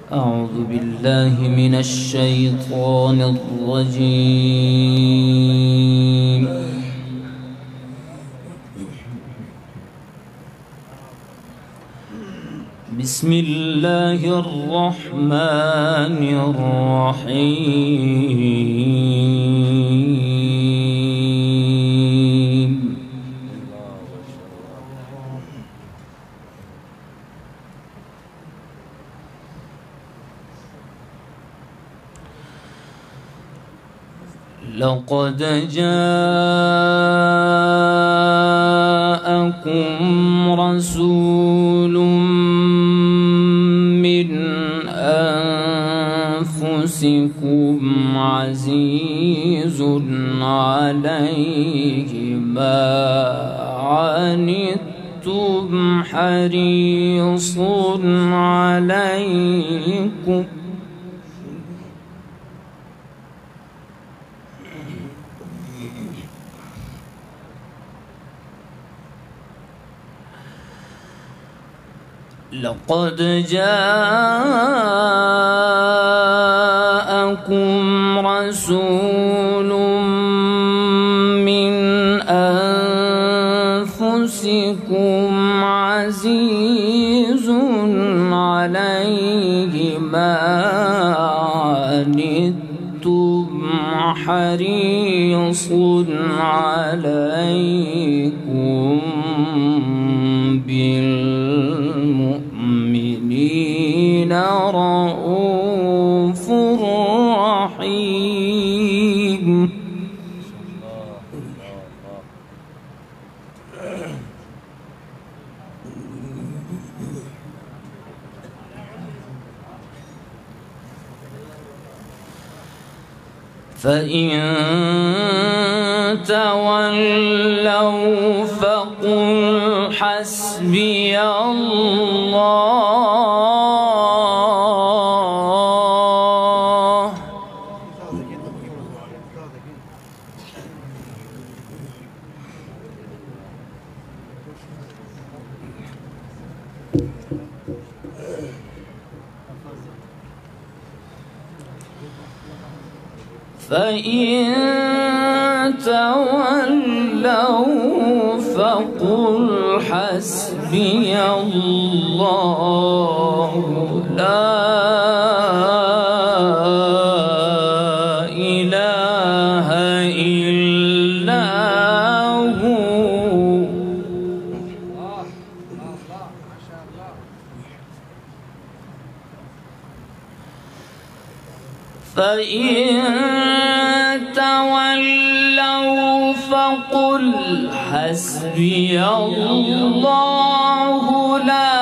أعوذ بالله من الشيطان الرجيم. بسم الله الرحمن الرحيم. لقد جاءكم رسول من أنفسكم عزيز عليه ما عنتم حريص عليكم لقد جاءكم رسول من أنفسكم عزيز عليه ما عنتم حريص عليكم بالمؤمنين رؤوف رحيم. فإن تولوا فقل حسبي الله فإن تولوا فقل حسبي الله لا إله إلا هو. فإن تولوا فقل حسبي الله لا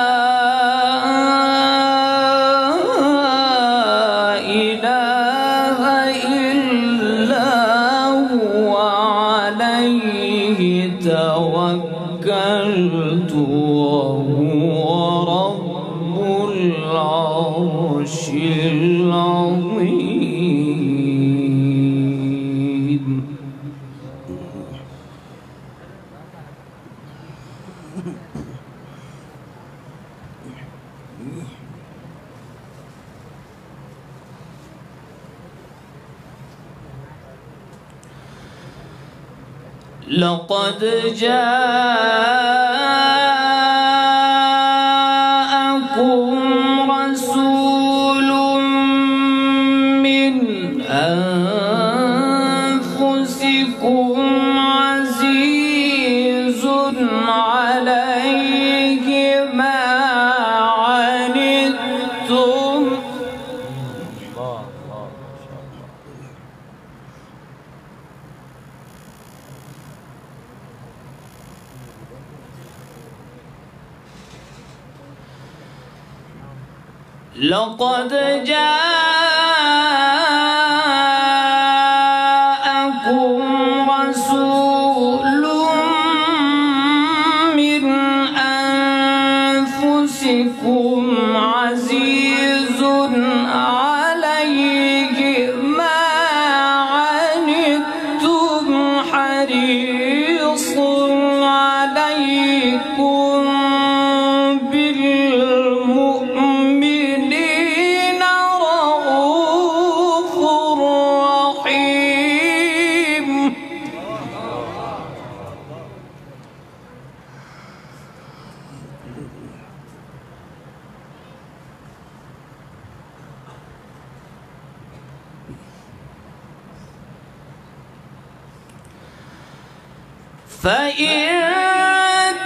إله إلا هو عليه توكلت وهو رب العرش العظيم. لقد جاءكم رسول من أنفسكم عزيز عليه ما عنتم لقد جاءكم رسول من أنفسكم عزيز عليه ما عنتم حريص عليكم بالمؤمنين فإن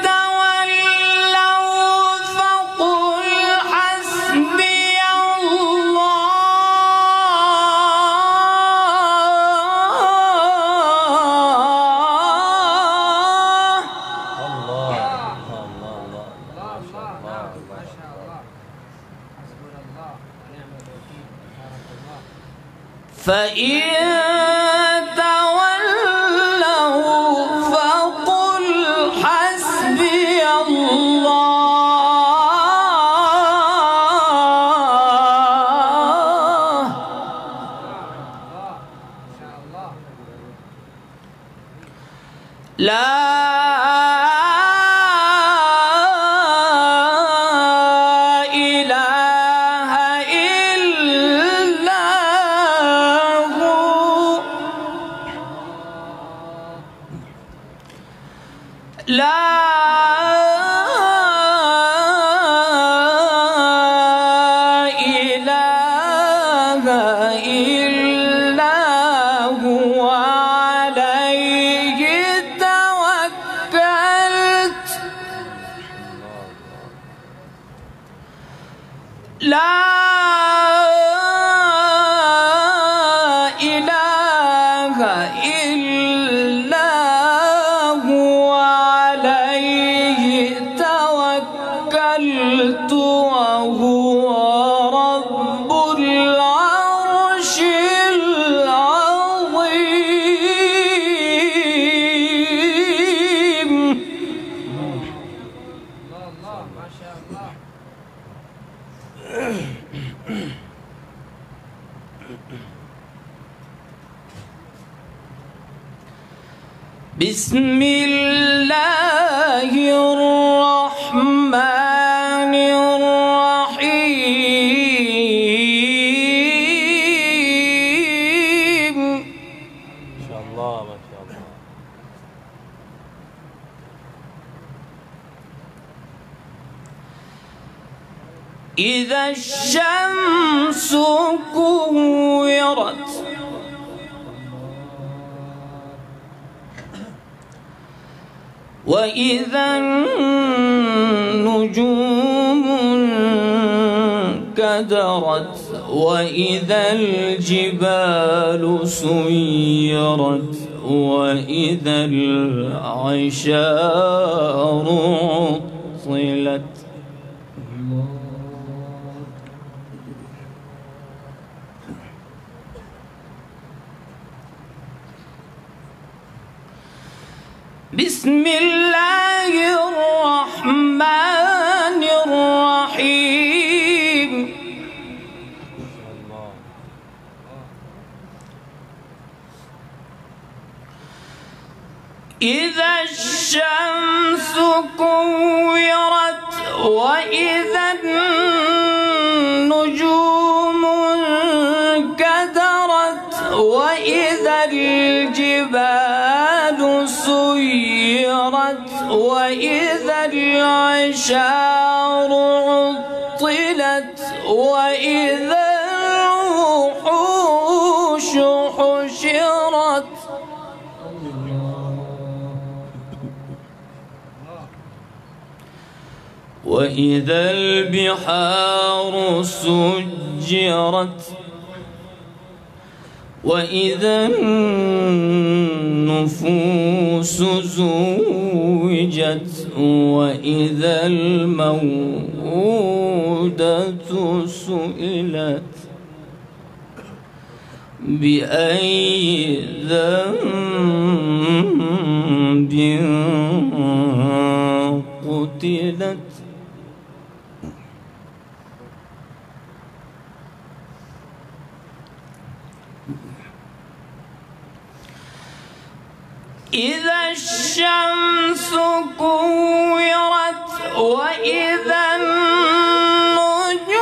تولوا فقل حسبي الله فإن تولوا فقل حسبي الله لا إله إلا هو عليه توكلت لا إله إلا هو عليه توكلت وهو رب العرش العظيم. الله ما شاء الله. بسم الله الرحمن الرحيم. ما شاء الله ما شاء الله. إذا الشمس كورت وإذا النجوم انكدرت وإذا الجبال سيرت وإذا العشار عطلت بسم الله الرحمن الرحيم. إذا الشمس كورت وإذا النجوم انكدرت وإذا الجبال سيرت وإذا العشار عطلت وإذا الوحوش حشرت وإذا البحار سجرت وإذا النفوس زوجت وإذا الموءودة سئلت بأي ذنب قتلت إذا الشمس كورت وإذا النجوم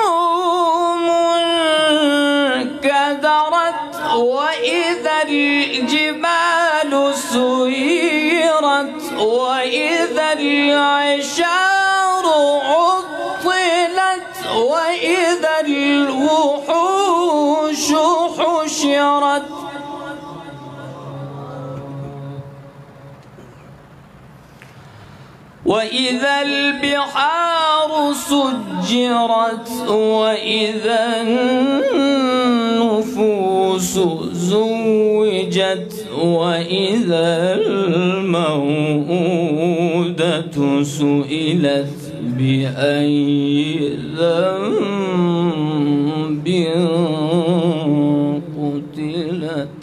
انكدرت وإذا الجبال سيرت وإذا العشار عطلت وإذا الوحوش حشرت وإذا البحار سجرت وإذا النفوس زوجت وإذا الموءودة سئلت بأي ذنب قتلت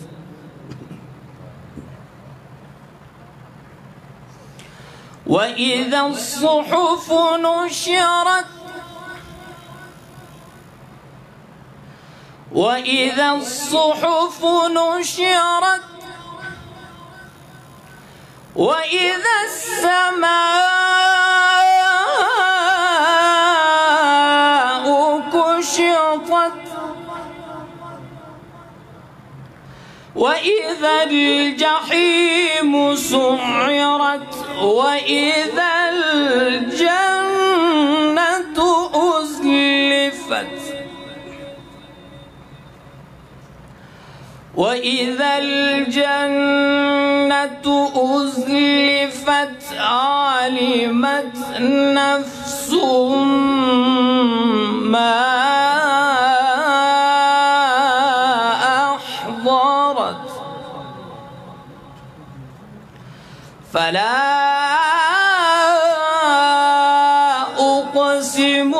وإذا الصحف نشرت وإذا الصحف نشرت وإذا السماء كشطت وإذا الجحيم سعرت وإذا الجنة أزلفت وإذا الجنة أزلفت علمت نفس ما أحضرت فلا أقسم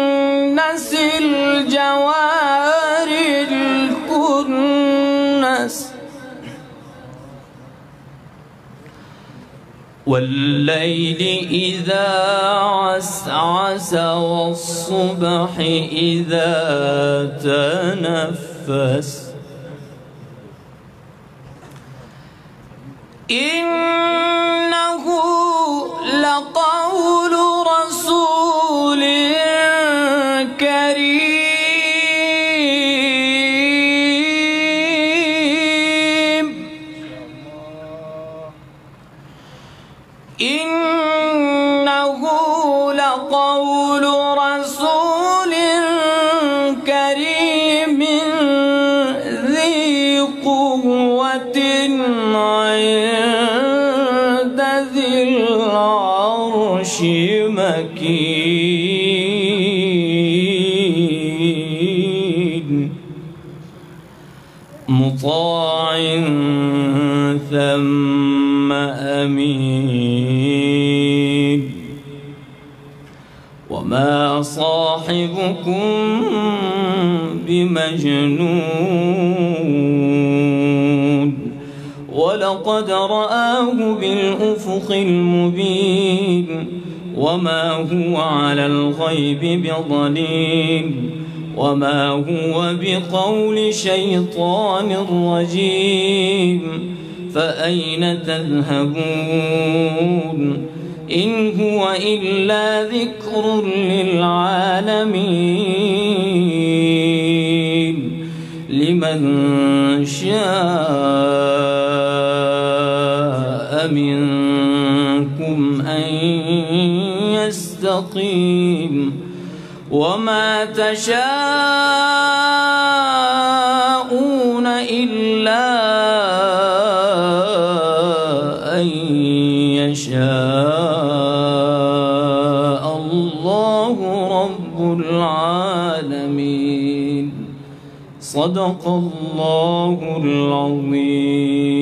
بالخنس الجوار الكنس والليل إذا عسعس والصبح إذا تنفس إنه لقول رسول كريم إنه لقول رسول كريم ذي قوة عند ذي العرش مكين مطاع ثم أمين وما صاحبكم بمجنون ولقد رآه بالأفق المبين وما هو على الغيب بضنين وما هو بقول شيطان رجيم فأين تذهبون إن هو إلا ذكر للعالمين لمن شاء منكم أن يستقيم وما تشاءون إلا أن يشاء الله رب العالمين صدق الله العظيم.